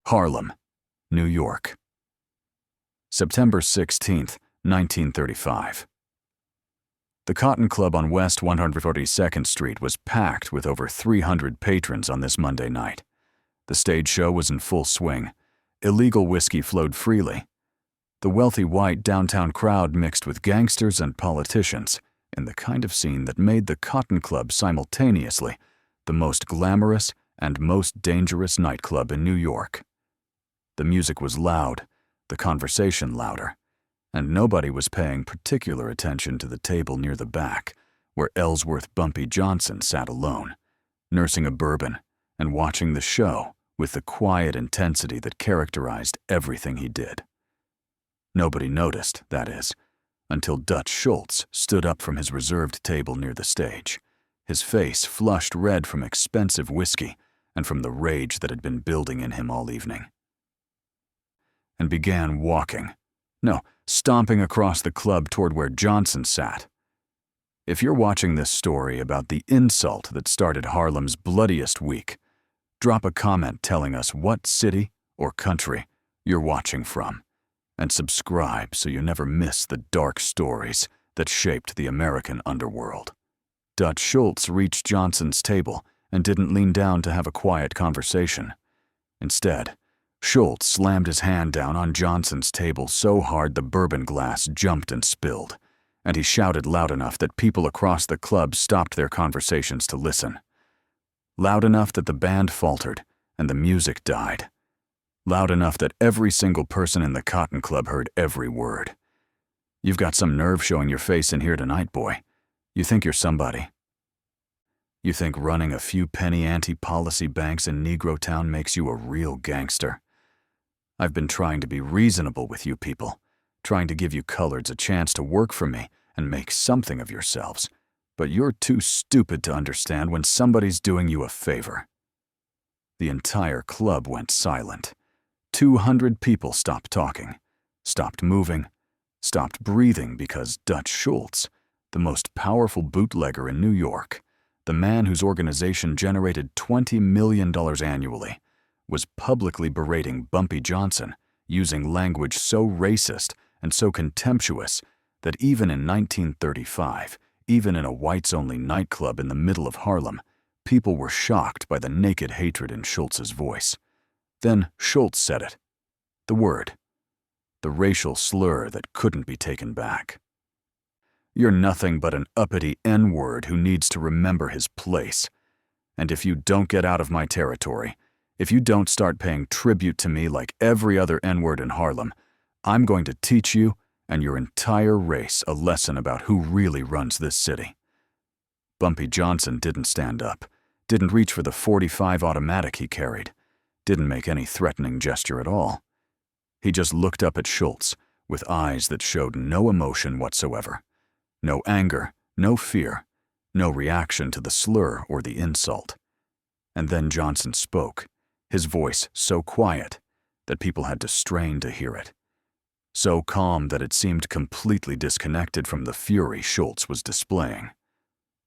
Harlem, New York. September 16th, 1935. The Cotton Club on West 142nd Street was packed with over 300 patrons on this Monday night. The stage show was in full swing. Illegal whiskey flowed freely. The wealthy white downtown crowd mixed with gangsters and politicians in the kind of scene that made the Cotton Club simultaneously the most glamorous and most dangerous nightclub in New York. The music was loud, the conversation louder, and nobody was paying particular attention to the table near the back, where Ellsworth Bumpy Johnson sat alone, nursing a bourbon and watching the show with the quiet intensity that characterized everything he did. Nobody noticed, that is, until Dutch Schultz stood up from his reserved table near the stage, his face flushed red from expensive whiskey and from the rage that had been building in him all evening, and began stomping across the club toward where Johnson sat. If you're watching this story about the insult that started Harlem's bloodiest week, drop a comment telling us what city or country you're watching from, and subscribe so you never miss the dark stories that shaped the American underworld. Dutch Schultz reached Johnson's table and didn't lean down to have a quiet conversation. Instead, Schultz slammed his hand down on Johnson's table so hard the bourbon glass jumped and spilled, and he shouted loud enough that people across the club stopped their conversations to listen. Loud enough that the band faltered and the music died. Loud enough that every single person in the Cotton Club heard every word. "You've got some nerve showing your face in here tonight, boy. You think you're somebody. You think running a few penny anti-policy banks in Negro Town makes you a real gangster. I've been trying to be reasonable with you people, trying to give you coloreds a chance to work for me and make something of yourselves, but you're too stupid to understand when somebody's doing you a favor." The entire club went silent. 200 people stopped talking, stopped moving, stopped breathing because Dutch Schultz, the most powerful bootlegger in New York, the man whose organization generated $20 million annually, was publicly berating Bumpy Johnson, using language so racist and so contemptuous that even in 1935, even in a whites-only nightclub in the middle of Harlem, people were shocked by the naked hatred in Schultz's voice. Then Schultz said it. The word. The racial slur that couldn't be taken back. "You're nothing but an uppity N-word who needs to remember his place. And if you don't get out of my territory, if you don't start paying tribute to me like every other N-word in Harlem, I'm going to teach you and your entire race a lesson about who really runs this city." Bumpy Johnson didn't stand up, didn't reach for the .45 automatic he carried, didn't make any threatening gesture at all. He just looked up at Schultz with eyes that showed no emotion whatsoever. No anger, no fear, no reaction to the slur or the insult. And then Johnson spoke, his voice so quiet that people had to strain to hear it. So calm that it seemed completely disconnected from the fury Schultz was displaying.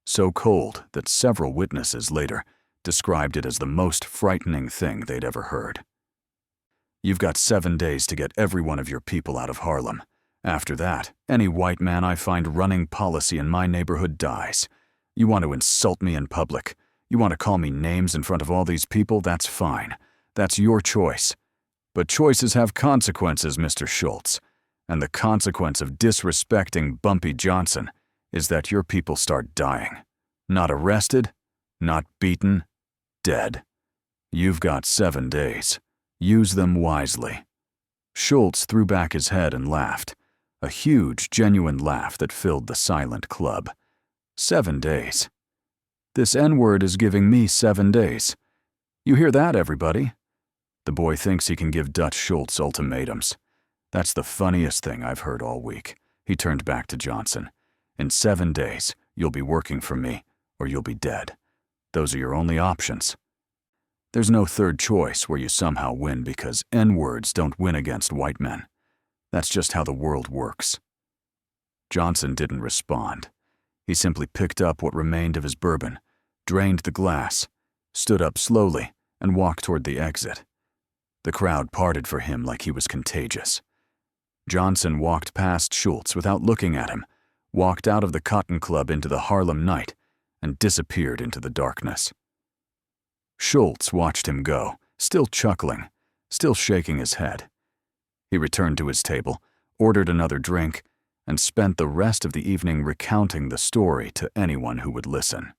So cold that several witnesses later described it as the most frightening thing they'd ever heard. "You've got 7 days to get every one of your people out of Harlem. After that, any white man I find running policy in my neighborhood dies. You want to insult me in public? You want to call me names in front of all these people? That's fine. That's your choice. But choices have consequences, Mr. Schultz. And the consequence of disrespecting Bumpy Johnson is that your people start dying. Not arrested, not beaten, dead. You've got 7 days. Use them wisely." Schultz threw back his head and laughed, a huge, genuine laugh that filled the silent club. 7 days. This N-word is giving me 7 days. You hear that, everybody? The boy thinks he can give Dutch Schultz ultimatums. That's the funniest thing I've heard all week. He turned back to Johnson. "In 7 days, you'll be working for me, or you'll be dead. Those are your only options. There's no third choice where you somehow win because N-words don't win against white men. That's just how the world works." Johnson didn't respond. He simply picked up what remained of his bourbon, drained the glass, stood up slowly, and walked toward the exit. The crowd parted for him like he was contagious. Johnson walked past Schultz without looking at him, walked out of the Cotton Club into the Harlem night, and disappeared into the darkness. Schultz watched him go, still chuckling, still shaking his head. He returned to his table, ordered another drink, and spent the rest of the evening recounting the story to anyone who would listen.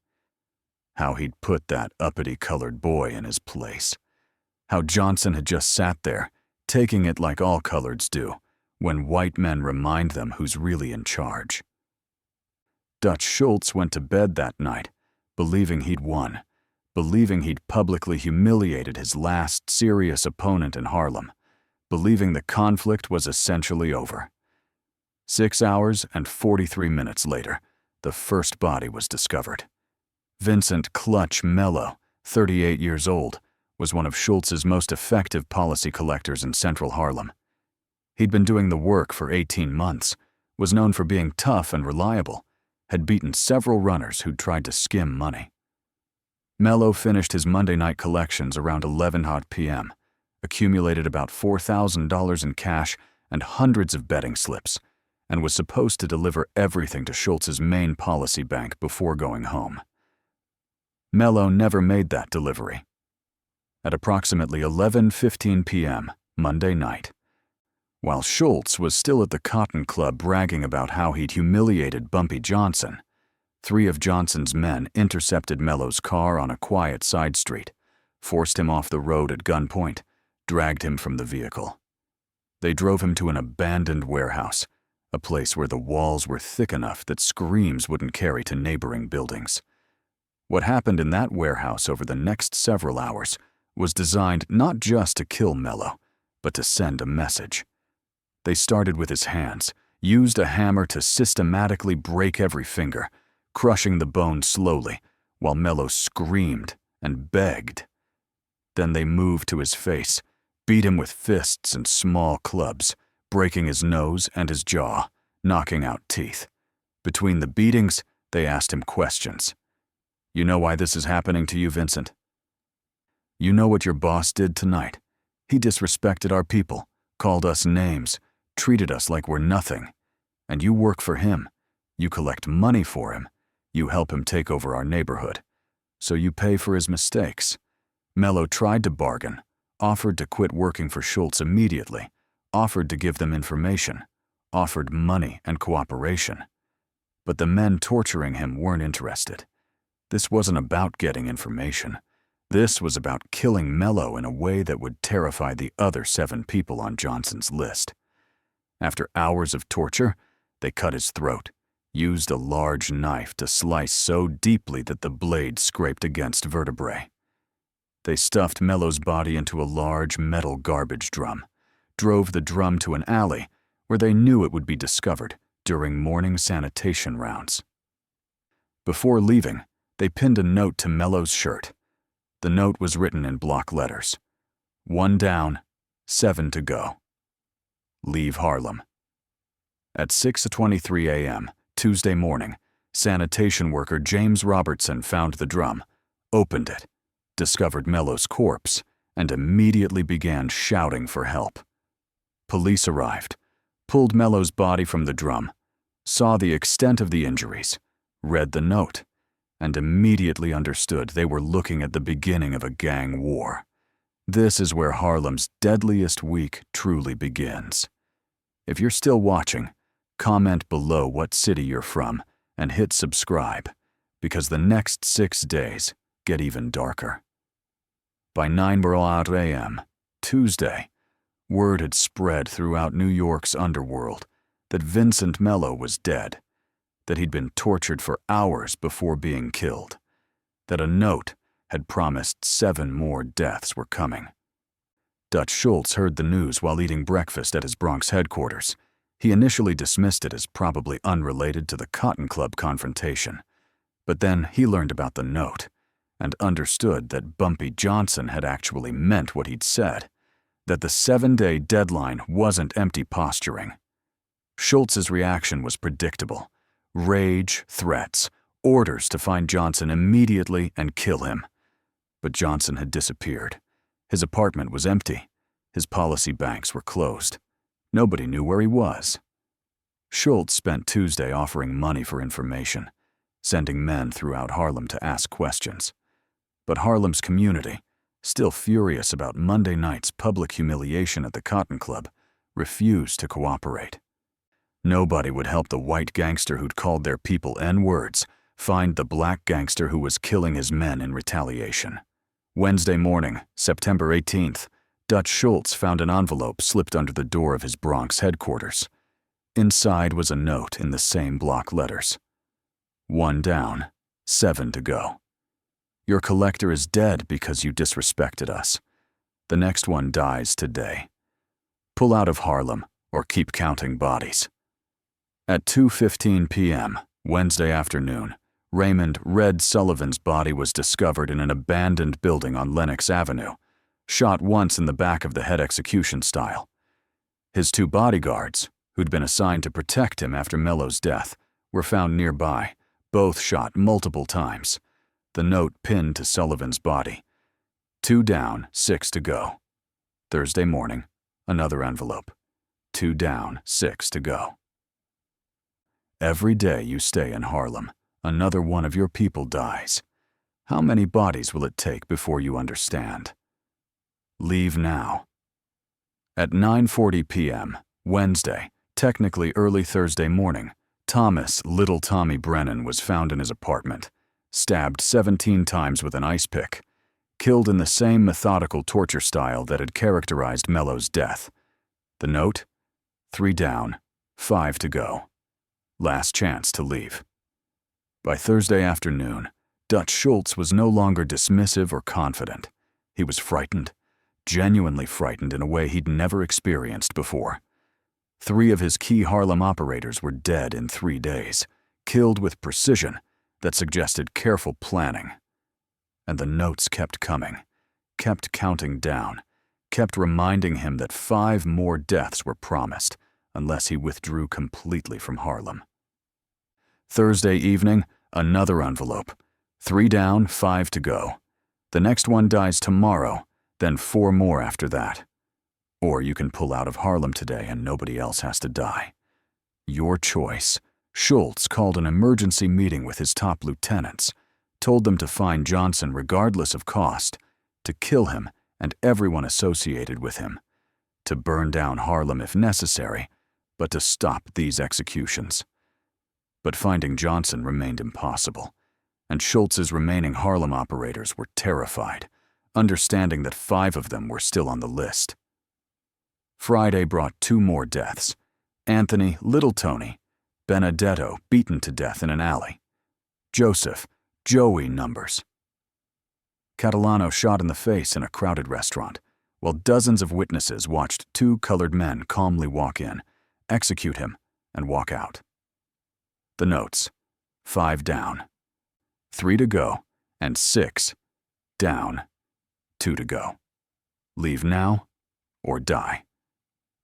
How he'd put that uppity-colored boy in his place. How Johnson had just sat there, taking it like all coloreds do, when white men remind them who's really in charge. Dutch Schultz went to bed that night, believing he'd won, believing he'd publicly humiliated his last serious opponent in Harlem, believing the conflict was essentially over. 6 hours and 43 minutes later, the first body was discovered. Vincent Clutch Mello, 38 years old, was one of Schultz's most effective policy collectors in central Harlem. He'd been doing the work for 18 months, was known for being tough and reliable, had beaten several runners who'd tried to skim money. Mello finished his Monday night collections around 11 p.m., accumulated about $4,000 in cash and hundreds of betting slips, and was supposed to deliver everything to Schultz's main policy bank before going home. Mello never made that delivery. At approximately 11:15 p.m. Monday night, while Schultz was still at the Cotton Club bragging about how he'd humiliated Bumpy Johnson, 3 of Johnson's men intercepted Mello's car on a quiet side street, forced him off the road at gunpoint, dragged him from the vehicle. They drove him to an abandoned warehouse, a place where the walls were thick enough that screams wouldn't carry to neighboring buildings. What happened in that warehouse over the next several hours was designed not just to kill Mello, but to send a message. They started with his hands, used a hammer to systematically break every finger, crushing the bone slowly, while Mello screamed and begged. Then they moved to his face, beat him with fists and small clubs, breaking his nose and his jaw, knocking out teeth. Between the beatings, they asked him questions. "You know why this is happening to you, Vincent? You know what your boss did tonight? He disrespected our people, called us names, treated us like we're nothing. And you work for him. You collect money for him. You help him take over our neighborhood. So you pay for his mistakes." Mello tried to bargain, offered to quit working for Schultz immediately, offered to give them information, offered money and cooperation. But the men torturing him weren't interested. This wasn't about getting information. This was about killing Mello in a way that would terrify the other 7 people on Johnson's list. After hours of torture, they cut his throat, used a large knife to slice so deeply that the blade scraped against vertebrae. They stuffed Mello's body into a large metal garbage drum, drove the drum to an alley where they knew it would be discovered during morning sanitation rounds. Before leaving, they pinned a note to Mello's shirt. The note was written in block letters. 1 down, 7 to go. Leave Harlem. At 6:23 a.m., Tuesday morning, sanitation worker James Robertson found the drum, opened it, discovered Mello's corpse, and immediately began shouting for help. Police arrived, pulled Mello's body from the drum, saw the extent of the injuries, read the note, and immediately understood they were looking at the beginning of a gang war. This is where Harlem's deadliest week truly begins. If you're still watching, comment below what city you're from and hit subscribe, because the next 6 days get even darker. By 9 a.m., Tuesday, word had spread throughout New York's underworld that Vincent Mello was dead, that he'd been tortured for hours before being killed, that a note had promised 7 more deaths were coming. Dutch Schultz heard the news while eating breakfast at his Bronx headquarters. He initially dismissed it as probably unrelated to the Cotton Club confrontation, but then he learned about the note and understood that Bumpy Johnson had actually meant what he'd said, that the 7-day deadline wasn't empty posturing. Schultz's reaction was predictable. Rage, threats, orders to find Johnson immediately and kill him. But Johnson had disappeared. His apartment was empty. His policy banks were closed. Nobody knew where he was. Schultz spent Tuesday offering money for information, sending men throughout Harlem to ask questions. But Harlem's community, still furious about Monday night's public humiliation at the Cotton Club, refused to cooperate. Nobody would help the white gangster who'd called their people N-words find the black gangster who was killing his men in retaliation. Wednesday morning, September 18th, Dutch Schultz found an envelope slipped under the door of his Bronx headquarters. Inside was a note in the same block letters. 1 down, 7 to go. Your collector is dead because you disrespected us. The next one dies today. Pull out of Harlem or keep counting bodies. At 2:15 p.m., Wednesday afternoon, Raymond Red Sullivan's body was discovered in an abandoned building on Lenox Avenue, shot once in the back of the head execution style. His 2 bodyguards, who'd been assigned to protect him after Mello's death, were found nearby, both shot multiple times. The note pinned to Sullivan's body. 2 down, 6 to go. Thursday morning, another envelope. 2 down, 6 to go. Every day you stay in Harlem, another one of your people dies. How many bodies will it take before you understand? Leave now. At 9:40 p.m., Wednesday, technically early Thursday morning, Thomas Little Tommy Brennan was found in his apartment, stabbed 17 times with an ice pick, killed in the same methodical torture style that had characterized Mello's death. The note? 3 down, 5 to go. Last chance to leave. By Thursday afternoon, Dutch Schultz was no longer dismissive or confident. He was frightened, genuinely frightened in a way he'd never experienced before. 3 of his key Harlem operators were dead in 3 days, killed with precision that suggested careful planning. And the notes kept coming, kept counting down, kept reminding him that 5 more deaths were promised unless he withdrew completely from Harlem. Thursday evening, another envelope. 3 down, 5 to go. The next one dies tomorrow, then 4 more after that. Or you can pull out of Harlem today and nobody else has to die. Your choice. Schultz called an emergency meeting with his top lieutenants, told them to find Johnson regardless of cost, to kill him and everyone associated with him, to burn down Harlem if necessary, but to stop these executions. But finding Johnson remained impossible, and Schultz's remaining Harlem operators were terrified, understanding that 5 of them were still on the list. Friday brought 2 more deaths. Anthony Little Tony, Benedetto beaten to death in an alley. Joseph, Joey numbers. Catalano shot in the face in a crowded restaurant, while dozens of witnesses watched 2 colored men calmly walk in, execute him, and walk out. The notes: 5 down, 3 to go, and 6 down, 2 to go. Leave now or die.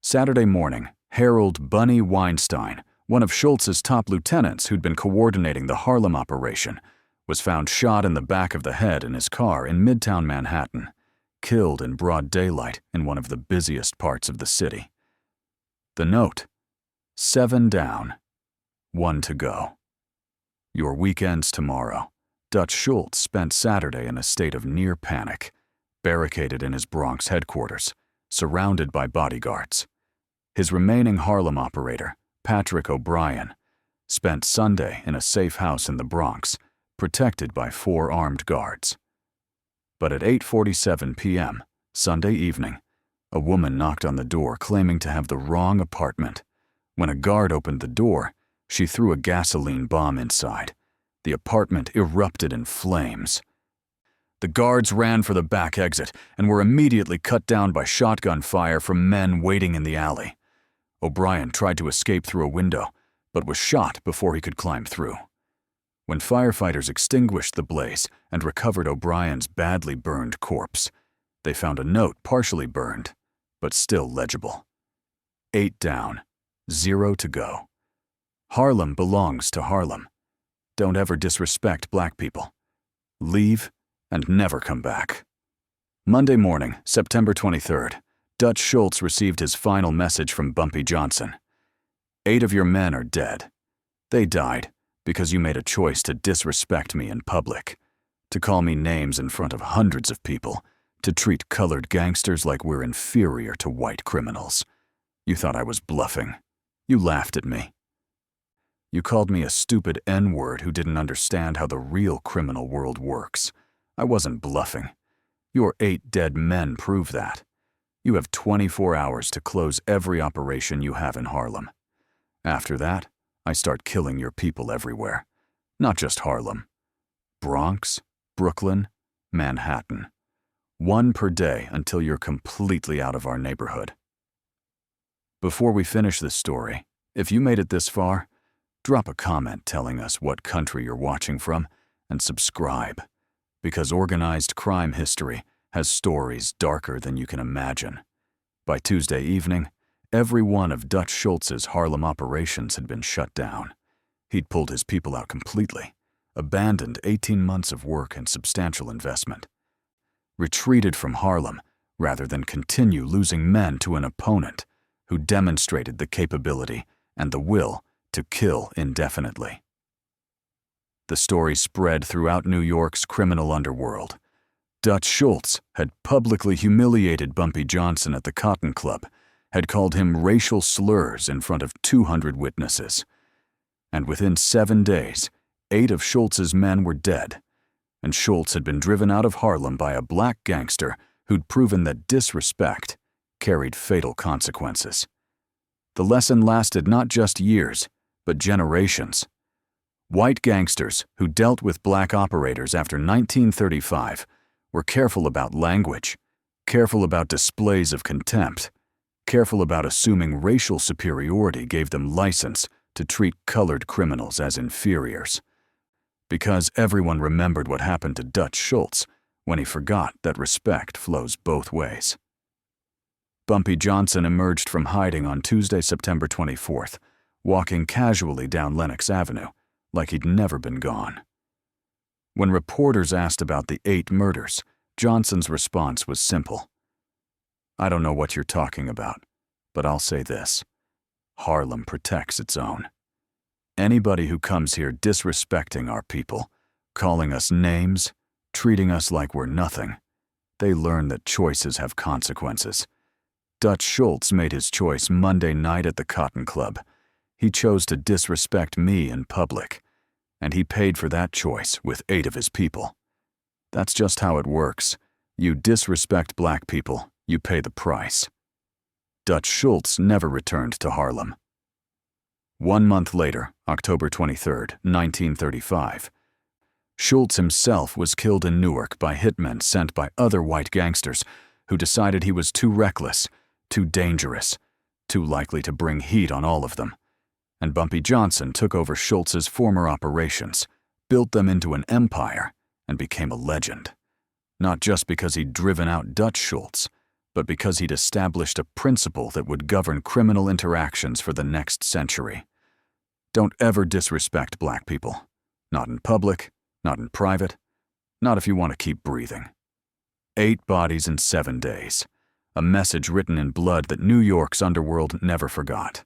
Saturday morning, Harold Bunny Weinstein, one of Schultz's top lieutenants who'd been coordinating the Harlem operation, was found shot in the back of the head in his car in Midtown Manhattan, killed in broad daylight in one of the busiest parts of the city. The note: 7 down, 1 to go. Your weekend's tomorrow. Dutch Schultz spent Saturday in a state of near panic, barricaded in his Bronx headquarters, surrounded by bodyguards. His remaining Harlem operator, Patrick O'Brien, spent Sunday in a safe house in the Bronx, protected by 4 armed guards. But at 8:47 p.m., Sunday evening, a woman knocked on the door claiming to have the wrong apartment. When a guard opened the door, she threw a gasoline bomb inside. The apartment erupted in flames. The guards ran for the back exit and were immediately cut down by shotgun fire from men waiting in the alley. O'Brien tried to escape through a window, but was shot before he could climb through. When firefighters extinguished the blaze and recovered O'Brien's badly burned corpse, they found a note partially burned, but still legible. 8 down, 0 to go. Harlem belongs to Harlem. Don't ever disrespect black people. Leave and never come back. Monday morning, September 23rd, Dutch Schultz received his final message from Bumpy Johnson. 8 of your men are dead. They died because you made a choice to disrespect me in public, to call me names in front of hundreds of people, to treat colored gangsters like we're inferior to white criminals. You thought I was bluffing. You laughed at me. You called me a stupid N-word who didn't understand how the real criminal world works. I wasn't bluffing. Your 8 dead men prove that. You have 24 hours to close every operation you have in Harlem. After that, I start killing your people everywhere. Not just Harlem. Bronx, Brooklyn, Manhattan. 1 per day until you're completely out of our neighborhood. Before we finish this story, if you made it this far, drop a comment telling us what country you're watching from and subscribe, because organized crime history has stories darker than you can imagine. By Tuesday evening, every one of Dutch Schultz's Harlem operations had been shut down. He'd pulled his people out completely, abandoned 18 months of work and substantial investment, retreated from Harlem rather than continue losing men to an opponent who demonstrated the capability and the will to kill indefinitely. The story spread throughout New York's criminal underworld. Dutch Schultz had publicly humiliated Bumpy Johnson at the Cotton Club, had called him racial slurs in front of 200 witnesses. And within 7 days, 8 of Schultz's men were dead, and Schultz had been driven out of Harlem by a black gangster who'd proven that disrespect carried fatal consequences. The lesson lasted not just years, but generations. White gangsters who dealt with black operators after 1935 were careful about language, careful about displays of contempt, careful about assuming racial superiority gave them license to treat colored criminals as inferiors. Because everyone remembered what happened to Dutch Schultz when he forgot that respect flows both ways. Bumpy Johnson emerged from hiding on Tuesday, September 24th, walking casually down Lenox Avenue, like he'd never been gone. When reporters asked about the 8 murders, Johnson's response was simple. I don't know what you're talking about, but I'll say this. Harlem protects its own. Anybody who comes here disrespecting our people, calling us names, treating us like we're nothing, they learn that choices have consequences. Dutch Schultz made his choice Monday night at the Cotton Club. He chose to disrespect me in public, and he paid for that choice with 8 of his people. That's just how it works. You disrespect black people, you pay the price. Dutch Schultz never returned to Harlem. 1 month later, October 23rd, 1935, Schultz himself was killed in Newark by hitmen sent by other white gangsters who decided he was too reckless, too dangerous, too likely to bring heat on all of them. And Bumpy Johnson took over Schultz's former operations, built them into an empire, and became a legend. Not just because he'd driven out Dutch Schultz, but because he'd established a principle that would govern criminal interactions for the next century. Don't ever disrespect black people. Not in public, not in private, not if you want to keep breathing. 8 bodies in 7 days. A message written in blood that New York's underworld never forgot.